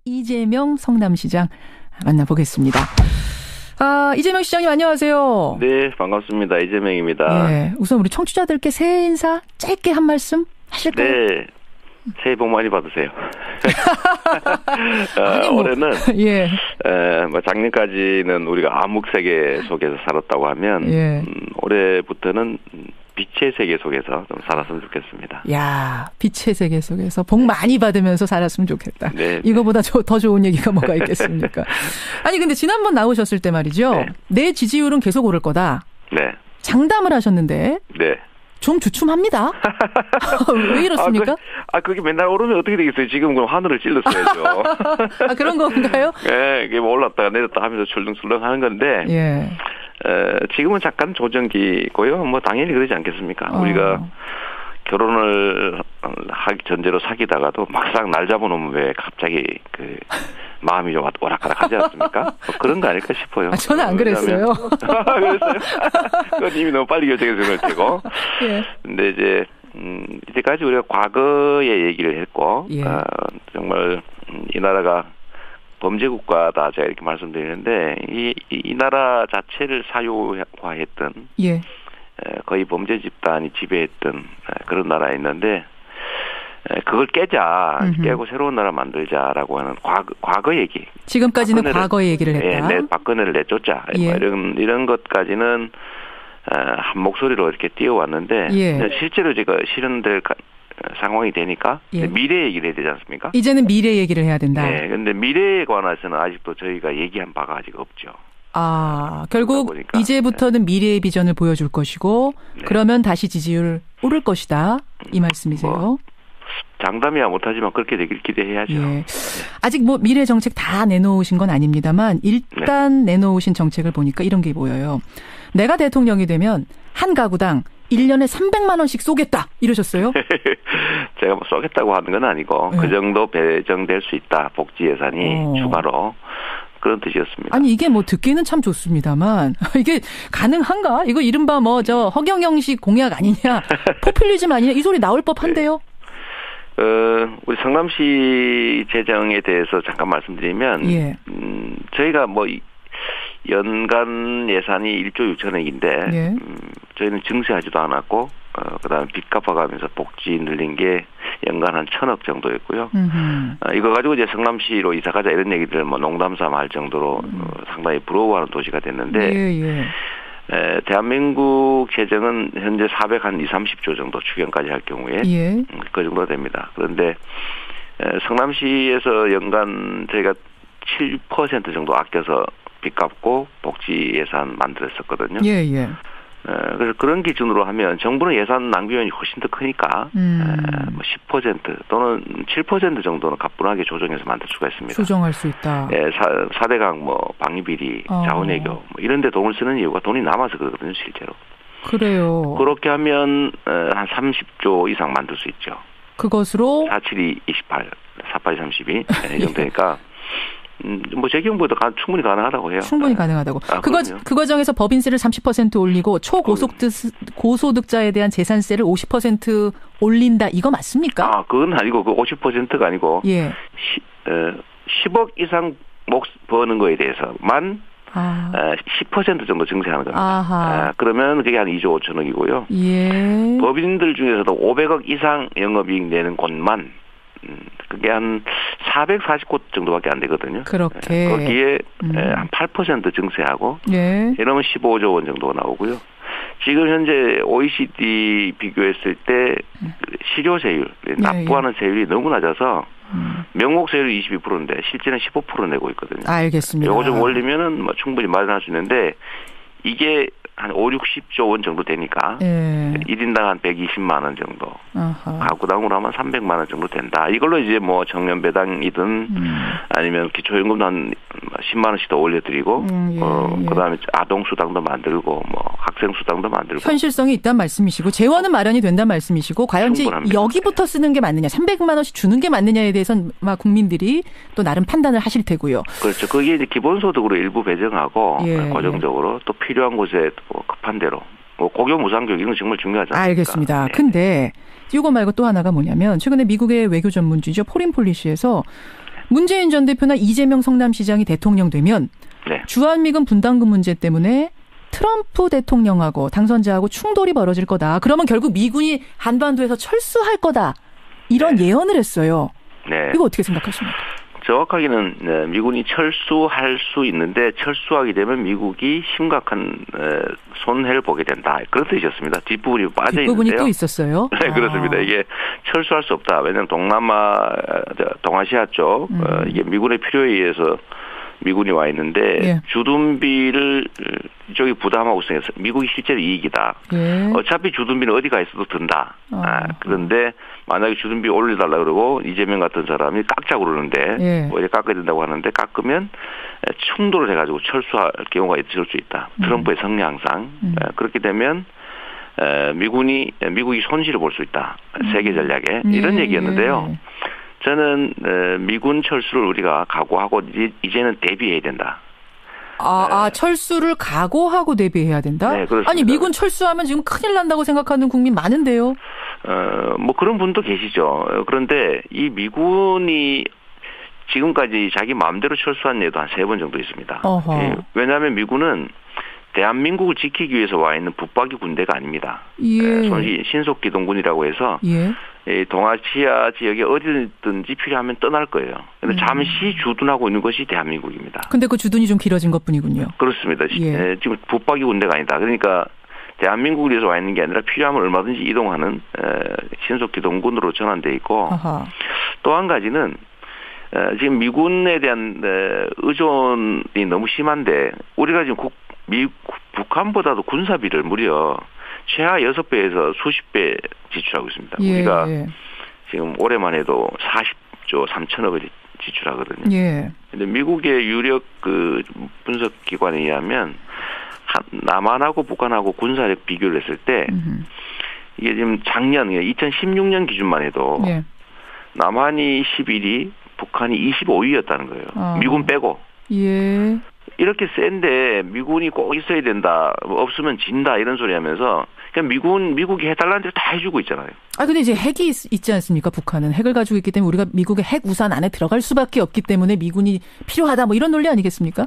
이재명 성남시장 만나보겠습니다. 이재명 시장님 안녕하세요. 네, 반갑습니다. 이재명입니다. 예, 우선 우리 청취자들께 새해 인사 짧게 한 말씀 하실까요? 네, 새해 복 많이 받으세요. 올해는 예. 작년까지는 우리가 암흑 세계 속에서 살았다고 하면 예. 올해부터는 빛의 세계 속에서 좀 살았으면 좋겠습니다. 야, 빛의 세계 속에서 복 많이 받으면서 살았으면 좋겠다. 네, 이거보다 더 좋은 얘기가 뭐가 있겠습니까? 아니 근데 지난번 나오셨을 때 말이죠. 네. 내 지지율은 계속 오를 거다. 네. 장담을 하셨는데 네. 좀 주춤합니다. 왜 이렇습니까? 그게 맨날 오르면 어떻게 되겠어요? 지금 그럼 하늘을 찔렀어야죠. 그런 건가요? 네, 이게 뭐 올랐다가 내렸다 하면서 출렁출렁 하는 건데. 예. 지금은 잠깐 조정기고요. 뭐 당연히 그러지 않겠습니까? 우리가 결혼을 전제로 사귀다가도 막상 날 잡아놓으면 왜 갑자기 마음이 좀 오락가락하지 않습니까? 뭐 그런 거 아닐까 싶어요. 저는 안 그랬어요. 그랬어요? 그건 이미 너무 빨리 결정해서 그럴 테고. 예. 근데 이제 이제까지 우리가 과거의 얘기를 했고, 예. 정말 이 나라가 범죄 국가다 제가 이렇게 말씀드리는데 이 나라 자체를 사유화했던 예. 거의 범죄 집단이 지배했던 그런 나라였는데 그걸 깨고 새로운 나라 만들자라고 하는 과거 얘기. 지금까지는 과거의 얘기를 했다. 박근혜를 내쫓자. 예. 이런 것까지는 한 목소리로 이렇게 띄워왔는데 예. 실제로 제가 실현될 상황이 되니까 예. 미래 얘기를 해야 되지 않습니까? 이제는 미래 얘기를 해야 된다. 네, 근데 미래에 관해서는 아직도 저희가 얘기한 바가 아직 없죠. 결국 이제부터는 미래의 비전을 보여줄 것이고 네. 그러면 다시 지지율 오를 것이다. 이 말씀이세요? 장담이야 못하지만 그렇게 되길 기대해야죠. 예. 아직 미래 정책 다 내놓으신 건 아닙니다만 일단 내놓으신 정책을 보니까 이런 게 보여요. 내가 대통령이 되면 한 가구당 1년에 300만 원씩 쏘겠다 이러셨어요? 제가 뭐 쏘겠다고 하는 건 아니고 그 정도 배정될 수 있다. 복지 예산이 추가로. 그런 뜻이었습니다. 아니 이게 듣기는 참 좋습니다만 이게 가능한가? 이거 이른바 허경영식 공약 아니냐? 포퓰리즘 아니냐? 이 소리 나올 법한데요? 우리 성남시 재정에 대해서 잠깐 말씀드리면 예. 저희가 연간 예산이 1조 6천억인데 예. 저희는 증세하지도 않았고 그다음에 빚 갚아가면서 복지 늘린 게 연간 한 1,000억 정도였고요. 이거 가지고 이제 성남시로 이사가자 이런 얘기들 농담삼아 할 정도로 상당히 부러워하는 도시가 됐는데 예. 대한민국 재정은 현재 430조 정도 추경까지 할 경우에 예. 그 정도 됩니다. 그런데 성남시에서 연간 저희가 7% 정도 아껴서 빚 갚고 복지 예산 만들었었거든요. 예. 그래서 그런 기준으로 하면 정부는 예산 낭비율이 훨씬 더 크니까 10% 또는 7% 정도는 가뿐하게 조정해서 만들 수가 있습니다. 조정할 수 있다. 4대강 자원비리, 자원외교 이런 데 돈을 쓰는 이유가 돈이 남아서 그러거든요, 실제로. 그래요. 그렇게 하면 한 30조 이상 만들 수 있죠. 그것으로 472, 28, 48, 32 이 정도 되니까 제 경우보다 충분히 가능하다고 해요. 충분히 가능하다고. 그 과정에서 법인세를 30% 올리고 고소득자에 대한 재산세를 50% 올린다. 이거 맞습니까? 그건 아니고 50%가 아니고 예. 10억 이상 버는 거에 대해서만 10% 정도 증세하는 겁니다. 그러면 그게 한 2조 5천억이고요. 예. 법인들 중에서도 500억 이상 영업이익 내는 곳만 그게 한 440곳 정도밖에 안 되거든요. 그렇게. 거기에 한 8% 증세하고 예. 이러면 15조 원 정도가 나오고요. 지금 현재 OECD 비교했을 때 실효세율, 납부하는 세율이 너무 낮아서 명목세율이 22%인데 실제는 15% 내고 있거든요. 알겠습니다. 이거 좀 올리면은 충분히 마련할 수 있는데 이게 한 5, 60조 원 정도 되니까 1인당 한 120만 원 정도 가구당으로 하면 300만 원 정도 된다. 이걸로 이제 청년배당이든 아니면 기초연금도 한 10만 원씩 더 올려드리고 그다음에 아동수당도 만들고 학생수당도 만들고 현실성이 있다는 말씀이시고 재원은 마련이 된다는 말씀이시고 과연 이제 여기부터 쓰는 게 맞느냐 300만 원씩 주는 게 맞느냐에 대해서는 국민들이 또 나름 판단을 하실 테고요. 그렇죠. 그게 이제 기본소득으로 일부 배정하고 고정적으로 또 필요한 곳에 급한 대로 고교 무상교육 이건 정말 중요하지 않습니까? 알겠습니다. 근데 이거 말고 또 하나가 뭐냐면 최근에 미국의 외교 전문지죠. 포린 폴리시에서 문재인 전 대표나 이재명 성남시장이 대통령 되면 네. 주한미군 분담금 문제 때문에 트럼프 대통령하고 당선자하고 충돌이 벌어질 거다. 그러면 결국 미군이 한반도에서 철수할 거다. 이런 네. 예언을 했어요. 네. 이거 어떻게 생각하십니까? 정확하게는 네, 미군이 철수할 수 있는데 철수하게 되면 미국이 심각한 손해를 보게 된다. 그런 뜻이었습니다. 뒷부분이 빠져 있는데요. 뒷부분이 또 있었어요? 네, 그렇습니다. 이게 철수할 수 없다. 왜냐하면 동아시아 쪽 이게 미군의 필요에 의해서 미군이 와 있는데 예. 주둔비를 이쪽이 부담하고 있어서 미국이 실제로 이익이다. 예. 어차피 주둔비는 어디 가 있어도 든다. 그런데 만약에 주둔비 올려달라 그러고 이재명 같은 사람이 깎자고 그러는데 예. 어디 깎아야 된다고 하는데 깎으면 충돌을 해가지고 철수할 경우가 있을 수 있다. 트럼프의 성향상 그렇게 되면 미국이 손실을 볼 수 있다. 세계 전략에 이런 얘기였는데요. 저는 미군 철수를 우리가 각오하고 이제는 대비해야 된다. 철수를 각오하고 대비해야 된다? 네, 그렇습니다. 아니 미군 철수하면 지금 큰일 난다고 생각하는 국민 많은데요. 뭐 그런 분도 계시죠. 그런데 이 미군이 지금까지 자기 마음대로 철수한 예도 한 3번 정도 있습니다. 예, 왜냐하면 미군은 대한민국을 지키기 위해서 와 있는 붙박이 군대가 아닙니다. 예. 신속기동군이라고 해서 예. 동아시아 지역에 어디든지 필요하면 떠날 거예요. 그런데 잠시 주둔하고 있는 것이 대한민국입니다. 근데 그 주둔이 좀 길어진 것뿐이군요. 그렇습니다. 예. 지금 붙박이 군대가 아니다. 그러니까 대한민국을 위해서 와 있는 게 아니라 필요하면 얼마든지 이동하는 신속기동군으로 전환돼 있고 또 한 가지는 지금 미군에 대한 의존이 너무 심한데 우리가 지금 북한보다도 군사비를 무려 최하 6배에서 수십 배 지출하고 있습니다. 예, 우리가 예. 지금 올해만 해도 40조 3천억을 지출하거든요. 예. 근데 미국의 유력 그 분석 기관에 의하면 남한하고 북한하고 군사력 비교를 했을 때 이게 지금 작년 2016년 기준만 해도 예. 남한이 11위, 북한이 25위였다는 거예요. 미군 빼고. 예. 이렇게 센데 미군이 꼭 있어야 된다. 없으면 진다. 이런 소리 하면서 그냥 미국이 해달라는 대로 다 해주고 있잖아요. 근데 이제 핵이 있지 않습니까? 북한은 핵을 가지고 있기 때문에 우리가 미국의 핵 우산 안에 들어갈 수밖에 없기 때문에 미군이 필요하다. 뭐 이런 논리 아니겠습니까?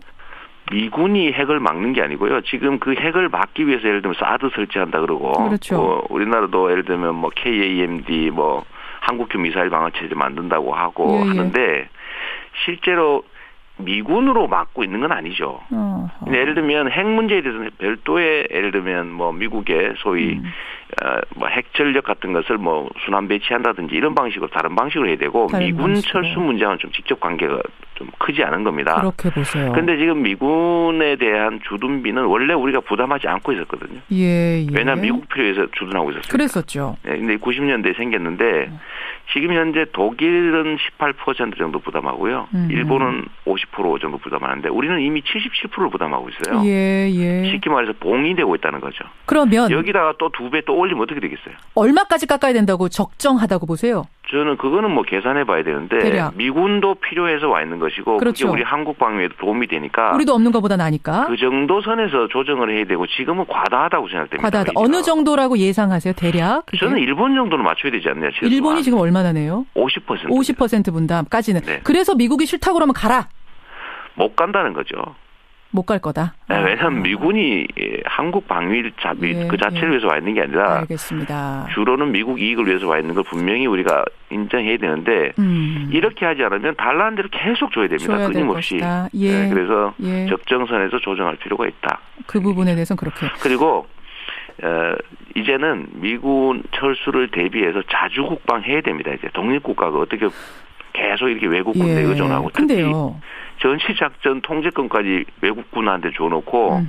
미군이 핵을 막는 게 아니고요. 지금 그 핵을 막기 위해서 예를 들면 사드 설치한다 그러고, 그렇죠. 우리나라도 예를 들면 뭐 KAMD 한국형 미사일 방어체제 만든다고 하고 예, 하는데 실제로 미군으로 막고 있는 건 아니죠. 예를 들면 핵 문제에 대해서는 별도의 예를 들면 미국의 소위 핵 전력 같은 것을 순환 배치한다든지 이런 방식으로 다른 방식으로 해야 되고 미군 철수 문제와는 좀 직접 관계가 좀 크지 않은 겁니다. 그렇게 보세요. 그런데 지금 미군에 대한 주둔비는 원래 우리가 부담하지 않고 있었거든요. 예. 왜냐하면 미국 필요해서 주둔하고 있었어요. 그랬었죠. 네, 근데 90년대에 생겼는데 지금 현재 독일은 18% 정도 부담하고요. 일본은 50% 정도 부담하는데 우리는 이미 77%를 부담하고 있어요. 예. 쉽게 말해서 봉이 되고 있다는 거죠. 그러면 여기다가 또 2배 또 올리면 어떻게 되겠어요? 얼마까지 깎아야 된다고 적정하다고 보세요? 저는 그거는 계산해 봐야 되는데 대략. 미군도 필요해서 와 있는 것이고 그렇죠. 그게 우리 한국 방위에도 도움이 되니까 우리도 없는 것보다 나니까 그 정도 선에서 조정을 해야 되고 지금은 과다하다고 생각됩니다. 과다하다. 어느 정도라고 예상하세요? 대략? 그게? 저는 일본 정도는 맞춰야 되지 않나요? 최소한. 일본이 지금 얼마나 내요? 50%. 50% 분담까지는. 네. 그래서 미국이 싫다고 그러면 가라. 못 간다는 거죠. 못 갈 거다. 네, 왜냐하면 미군이 한국 방위 그 자체를 위해서 와 있는 게 아니라 알겠습니다. 주로는 미국 이익을 위해서 와 있는 걸 분명히 우리가 인정해야 되는데 이렇게 하지 않으면 달라는 대로 계속 줘야 됩니다. 끊임없이. 네, 그래서 적정선에서 조정할 필요가 있다. 그 부분에 대해서는 그렇게. 그리고 이제는 미군 철수를 대비해서 자주국방 해야 됩니다. 이제 독립국가가 어떻게 계속 이렇게 외국군에 의존하고 특히 전시작전 통제권까지 외국군한테 줘놓고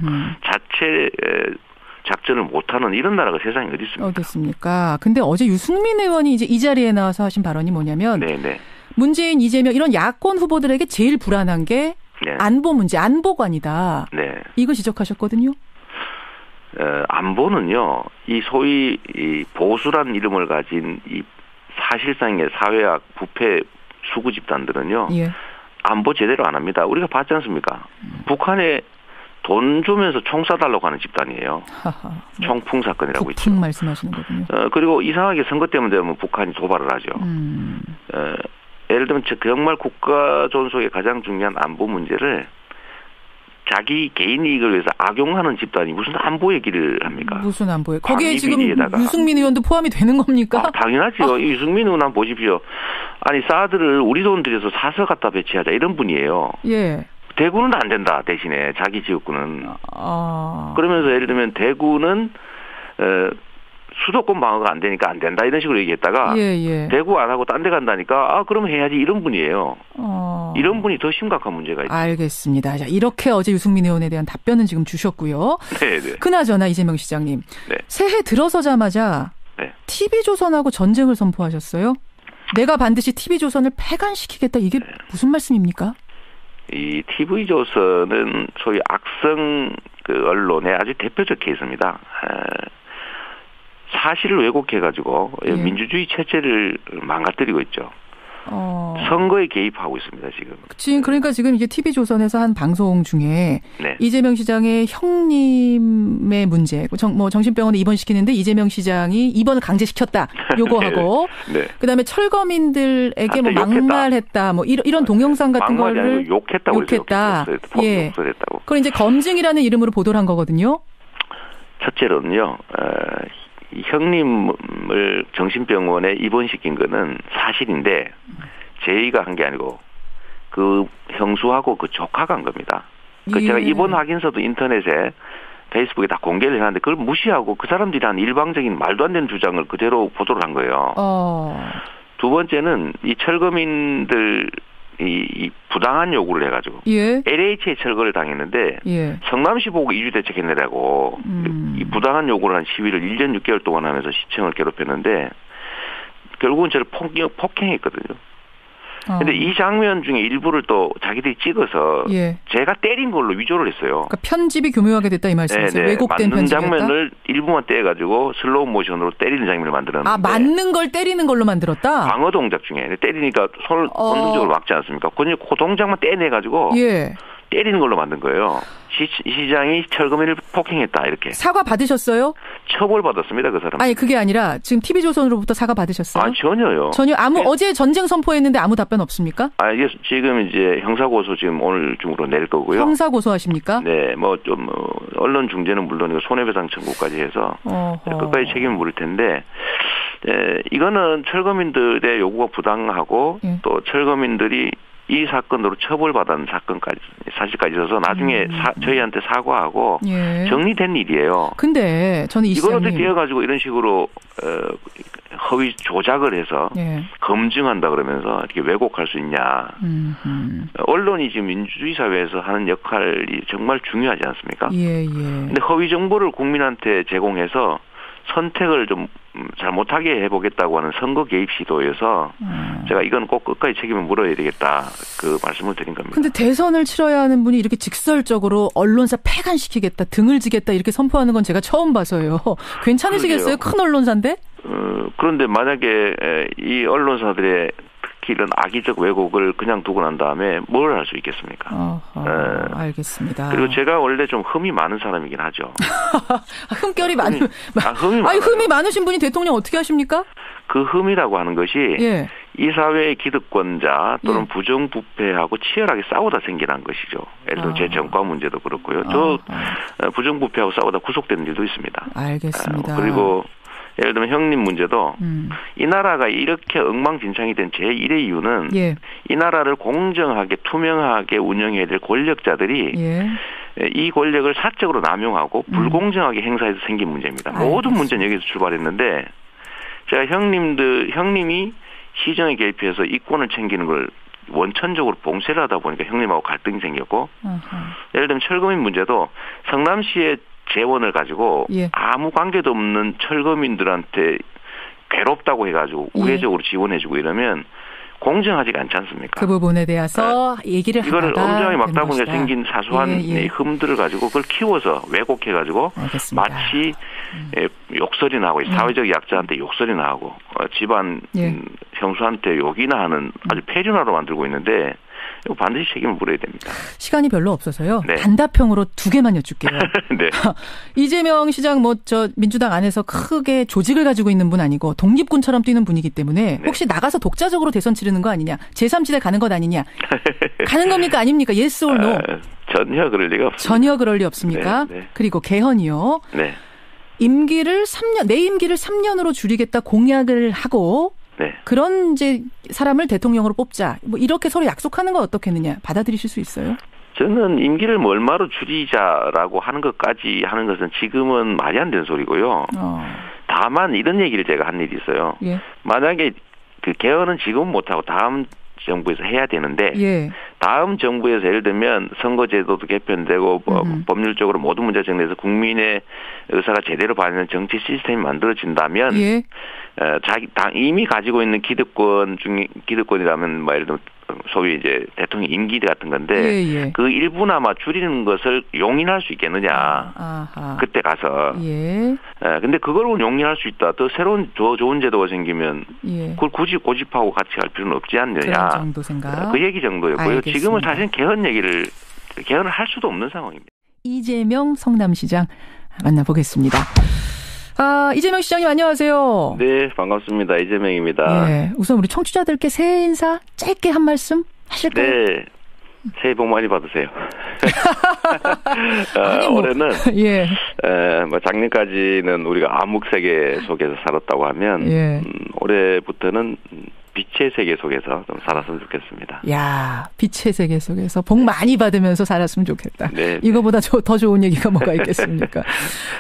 자체 작전을 못하는 이런 나라가 세상에 어디 있습니까? 어디 있습니까? 근데 어제 유승민 의원이 이제 이 자리에 나와서 하신 발언이 뭐냐면 문재인, 이재명 이런 야권 후보들에게 제일 불안한 게 안보 문제, 안보관이다. 이거 지적하셨거든요. 안보는요, 이 소위 이 보수란 이름을 가진 이 사실상의 사회학 부패 수구 집단들은요, 안보 제대로 안 합니다. 우리가 봤지 않습니까? 북한에 돈 주면서 총 쏴달라고 하는 집단이에요. 총풍 사건이라고 있죠. 말씀하시는 거군요. 그리고 이상하게 선거 때문에 되면 북한이 도발을 하죠. 예를 들면 정말 국가 존속의 가장 중요한 안보 문제를 자기 개인 이익을 위해서 악용하는 집단이 무슨 안보 얘기를 합니까? 무슨 안보예요? 거기에 지금 유승민 의원도 포함이 되는 겁니까? 당연하죠. 유승민 의원 한번 보십시오. 아니 사드를 우리 돈 들여서 사서 갖다 배치하자 이런 분이에요. 예. 대구는 안 된다 대신에 자기 지역구는. 그러면서 예를 들면 대구는 수도권 방어가 안 되니까 안 된다 이런 식으로 얘기했다가 대구 안 하고 딴 데 간다니까 그럼 해야지 이런 분이에요. 이런 분이 더 심각한 문제가 있죠. 알겠습니다. 자, 이렇게 어제 유승민 의원에 대한 답변은 지금 주셨고요. 네네. 그나저나 이재명 시장님. 네. 새해 들어서자마자 네. TV조선하고 전쟁을 선포하셨어요. 내가 반드시 TV조선을 폐간시키겠다. 이게 무슨 말씀입니까? 이 TV조선은 소위 악성 언론의 아주 대표적 케이스입니다. 사실을 왜곡해가지고 민주주의 체제를 망가뜨리고 있죠. 선거에 개입하고 있습니다, 지금. 그러니까 지금 이게 TV조선에서 한 방송 중에 네. 이재명 시장의 형님의 문제, 정신병원에 입원시키는데 이재명 시장이 입원을 강제시켰다. 요거하고. 네. 그다음에 철거민들에게 막말했다. 이런 동영상 같은 거를 욕했다. 예. 그걸 이제 검증이라는 이름으로 보도를 한 거거든요. 첫째로는요. 이 형님을 정신병원에 입원시킨 거는 사실인데 저희가 한 게 아니고 그 형수하고 그 조카가 한 겁니다. 제가 입원 확인서도 인터넷에 페이스북에 다 공개를 해놨는데 그걸 무시하고 그 사람들이 한 일방적인 말도 안 되는 주장을 그대로 보도를 한 거예요. 두 번째는 이 철거민들 이 부당한 요구를 해가지고 LH에 철거를 당했는데 성남시 보고 이주 대책했느라고 이 부당한 요구를 한 시위를 1년 6개월 동안 하면서 시청을 괴롭혔는데 결국은 저를 폭행했거든요. 근데 이 장면 중에 일부를 또 자기들이 찍어서 제가 때린 걸로 위조를 했어요. 그러니까 편집이 교묘하게 됐다 이 말씀이세요? 왜곡된 편집이었다? 맞는 장면을 일부만 떼가지고 슬로우 모션으로 때리는 장면을 만들었는데. 맞는 걸 때리는 걸로 만들었다? 방어 동작 중에 때리니까 손을 본능적으로 막지 않습니까? 그 동작만 떼내가지고 때리는 걸로 만든 거예요. 시장이 철거민을 폭행했다 이렇게. 사과 받으셨어요? 처벌받았습니다 그 사람. 아니 그게 아니라 지금 TV조선으로부터 사과 받으셨어요? 전혀요. 전혀 어제 전쟁 선포했는데 아무 답변 없습니까? 이게 지금 이제 형사고소 지금 오늘 중으로 낼 거고요. 형사고소하십니까? 네, 좀 언론 중재는 물론이고 손해배상 청구까지 해서 끝까지 책임을 물을 텐데. 이거는 철거민들의 요구가 부당하고 또 철거민들이 이 사건으로 처벌받은 사실까지 있어서 나중에 저희한테 사과하고 정리된 일이에요. 근데 저는 이걸 어떻게 해가지고 이런 식으로 허위 조작을 해서 검증한다 그러면서 이렇게 왜곡할 수 있냐. 언론이 지금 민주주의 사회에서 하는 역할이 정말 중요하지 않습니까? 근데 허위 정보를 국민한테 제공해서 선택을 좀 잘 못하게 해보겠다고 하는 선거 개입 시도에서 제가 이건 꼭 끝까지 책임을 물어야 되겠다 그 말씀을 드린 겁니다. 근데 대선을 치러야 하는 분이 이렇게 직설적으로 언론사 폐간시키겠다, 등을 지겠다 이렇게 선포하는 건 제가 처음 봐서요. 괜찮으시겠어요? 큰 언론사인데? 그런데 만약에 이 언론사들의 이런 악의적 왜곡을 그냥 두고 난 다음에 뭘 할 수 있겠습니까? 알겠습니다. 그리고 제가 원래 좀 흠이 많은 사람이긴 하죠. 흠결이 흠이 많으신 분이 대통령 어떻게 하십니까? 그 흠이라고 하는 것이 이 사회의 기득권자 또는 부정부패하고 치열하게 싸우다 생겨난 것이죠. 예를 들어 제 정과 문제도 그렇고요. 저 부정부패하고 싸우다 구속된 일도 있습니다. 알겠습니다. 그리고 예를 들면 형님 문제도 이 나라가 이렇게 엉망진창이 된 제1의 이유는 이 나라를 공정하게 투명하게 운영해야 될 권력자들이 이 권력을 사적으로 남용하고 불공정하게 행사해서 생긴 문제입니다. 모든 문제는 여기서 출발했는데 제가 형님이 시정에 개입해서 이권을 챙기는 걸 원천적으로 봉쇄를 하다 보니까 형님하고 갈등이 생겼고 예를 들면 철거민 문제도 성남시의 재원을 가지고 아무 관계도 없는 철거민들한테 괴롭다고 해가지고 우회적으로 지원해주고 이러면 공정하지가 않지 않습니까? 그 부분에 대해서 얘기를 하다가 이거를 엄정하게 막다 보니까 생긴 사소한 흠들을 가지고 그걸 키워서 왜곡해가지고 마치 욕설이 나고 사회적 약자한테 욕설이 나고 집안 형수한테 욕이나 하는 아주 폐륜화로 만들고 있는데 반드시 책임을 물어야 됩니다. 시간이 별로 없어서요. 네. 단답형으로 두 개만 여쭐게요. 네. 이재명 시장 민주당 안에서 크게 조직을 가지고 있는 분 아니고 독립군처럼 뛰는 분이기 때문에 혹시 나가서 독자적으로 대선 치르는 거 아니냐. 제3지대 가는 것 아니냐. 가는 겁니까 아닙니까? Yes or no? 전혀 그럴 리가 없습니다. 전혀 그럴 리 없습니까? 네. 그리고 개헌이요. 네. 내 임기를 3년으로 줄이겠다 공약을 하고 네. 그런 이제 사람을 대통령으로 뽑자. 이렇게 서로 약속하는 건 어떻겠느냐. 받아들이실 수 있어요? 저는 임기를 얼마로 줄이자라고 하는 것까지 하는 것은 지금은 말이 안 되는 소리고요. 다만 이런 얘기를 제가 한 일이 있어요. 예. 만약에 그 개헌은 지금 못하고 다음 정부에서 해야 되는데 다음 정부에서 예를 들면 선거제도도 개편되고 법률적으로 모든 문제가 정리해서 국민의 의사가 제대로 반영되는 정치 시스템이 만들어진다면 자기 당 이미 가지고 있는 기득권이라면 예를 들면 소위 이제 대통령 임기 같은 건데 그 일부나마 줄이는 것을 용인할 수 있겠느냐. 그때 가서. 근데 그걸 용인할 수 있다. 더 새로운 더 좋은 제도가 생기면 그걸 굳이 고집하고 같이 갈 필요는 없지 않느냐. 그런 정도 생각. 그 얘기 정도였고요. 지금은 사실 개헌을 할 수도 없는 상황입니다. 이재명 성남시장 만나보겠습니다. 이재명 시장님 안녕하세요. 네, 반갑습니다. 이재명입니다. 네, 우선 우리 청취자들께 새해 인사 짧게 한 말씀 하실까요? 네, 새해 복 많이 받으세요. 올해는 작년까지는 우리가 암흑 세계 속에서 살았다고 하면 올해부터는 빛의 세계 속에서 좀 살았으면 좋겠습니다. 야, 빛의 세계 속에서 복 많이 받으면서 살았으면 좋겠다. 네. 이거보다 더 좋은 얘기가 뭐가 있겠습니까?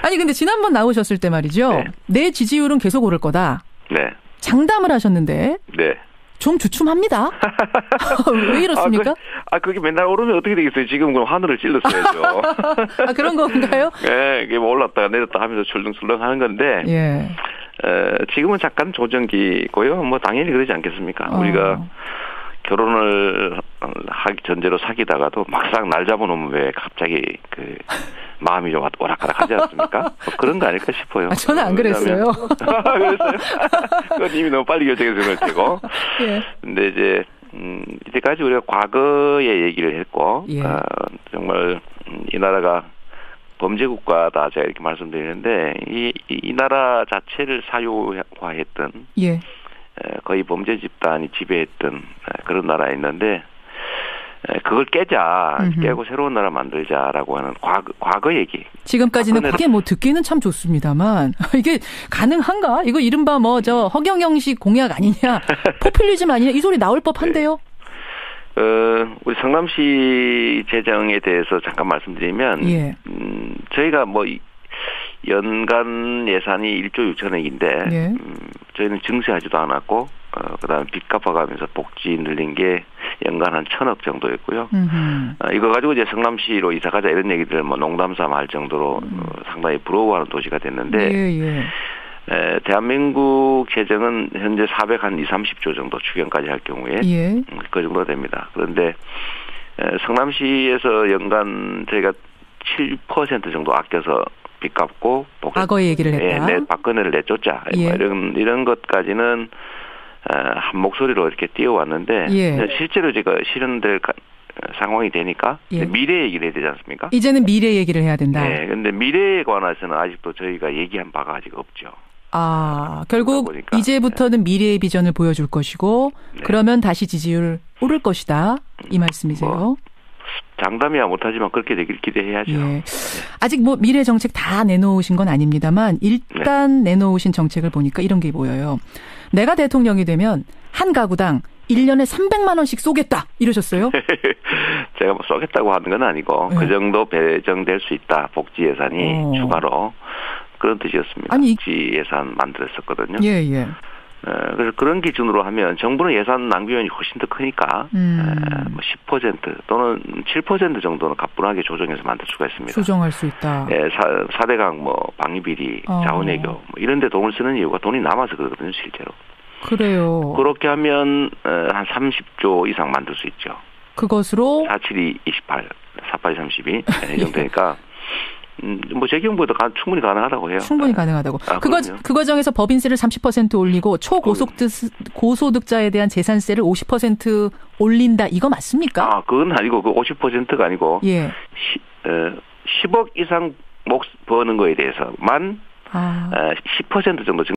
아니 근데 지난번 나오셨을 때 말이죠. 내 지지율은 계속 오를 거다. 네. 장담을 하셨는데. 네. 좀 주춤합니다. 왜 이렇습니까? 그게 맨날 오르면 어떻게 되겠어요? 지금 그럼 하늘을 찔렀어야죠. 그런 건가요? 네, 이게 뭐 올랐다가 내렸다 하면서 출렁출렁 하는 건데. 지금은 잠깐 조정기고요. 뭐 당연히 그러지 않겠습니까? 우리가 결혼을 하기 전제로 사귀다가도 막상 날 잡아놓으면 왜 갑자기 마음이 좀 오락가락하지 않습니까? 뭐 그런 거 아닐까 싶어요. 저는 안 그랬어요. 그랬어요? 그건 이미 너무 빨리 결정해서 그럴 테고. 근데 이제 이때까지 우리가 과거의 얘기를 했고 정말 이 나라가 범죄 국가다 제가 이렇게 말씀드리는데 이 나라 자체를 사유화했던 거의 범죄 집단이 지배했던 그런 나라에 있는데 그걸 깨고 새로운 나라 만들자라고 하는 과거 얘기. 지금까지는 그게 듣기는 참 좋습니다만 이게 가능한가? 이거 이른바 허경영식 공약 아니냐, 포퓰리즘 아니냐 이 소리 나올 법한데요. 우리 성남시 재정에 대해서 잠깐 말씀드리면, 저희가 연간 예산이 1조 6천억인데, 저희는 증세하지도 않았고, 그 다음에 빚 갚아가면서 복지 늘린 게 연간 한 1,000억 정도였고요. 이거 가지고 이제 성남시로 이사 가자 이런 얘기들 농담삼아 할 정도로 상당히 부러워하는 도시가 됐는데, 대한민국 재정은 현재 430조 정도 추경까지 할 경우에 그 정도 됩니다. 그런데 성남시에서 연간 저희가 7% 정도 아껴서 빚 갚고 과거의 얘기를 했다. 박근혜를 내쫓자 이런 것까지는 한 목소리로 이렇게 띄워왔는데 실제로 제가 실현될 상황이 되니까 미래 얘기를 해야 되지 않습니까? 이제는 미래 얘기를 해야 된다. 네, 근데 미래에 관해서는 아직도 저희가 얘기한 바가 아직 없죠. 결국 이제부터는 미래의 비전을 보여줄 것이고 그러면 다시 지지율 오를 것이다. 이 말씀이세요? 장담이야 못하지만 그렇게 되길 기대해야죠. 아직 미래 정책 다 내놓으신 건 아닙니다만 일단 내놓으신 정책을 보니까 이런 게 보여요. 내가 대통령이 되면 한 가구당 1년에 300만 원씩 쏘겠다 이러셨어요? 제가 쏘겠다고 하는 건 아니고 그 정도 배정될 수 있다. 복지 예산이 추가로. 그런 뜻이었습니다. 복지 예산 만들었었거든요. 그래서 그런 기준으로 하면 정부는 예산 낭비원이 훨씬 더 크니까 10% 또는 7% 정도는 가뿐하게 조정해서 만들 수가 있습니다. 조정할 수 있다. 4대강 방위비리, 자원외교 이런 데 돈을 쓰는 이유가 돈이 남아서 그러거든요. 실제로. 그래요. 그렇게 하면 한 30조 이상 만들 수 있죠. 그것으로 47이 28, 48이 32 이 정도 되니까 뭐 제 경우에도 충분히 가능하다고 해요. 충분히 가능하다고. 그 과정에서 법인세를 30% 올리고 고소득자에 대한 재산세를 50% 올린다. 이거 맞습니까? 그건 아니고 그 50%가 아니고 예. 10억 이상 버는 거에 대해서만 10% 정도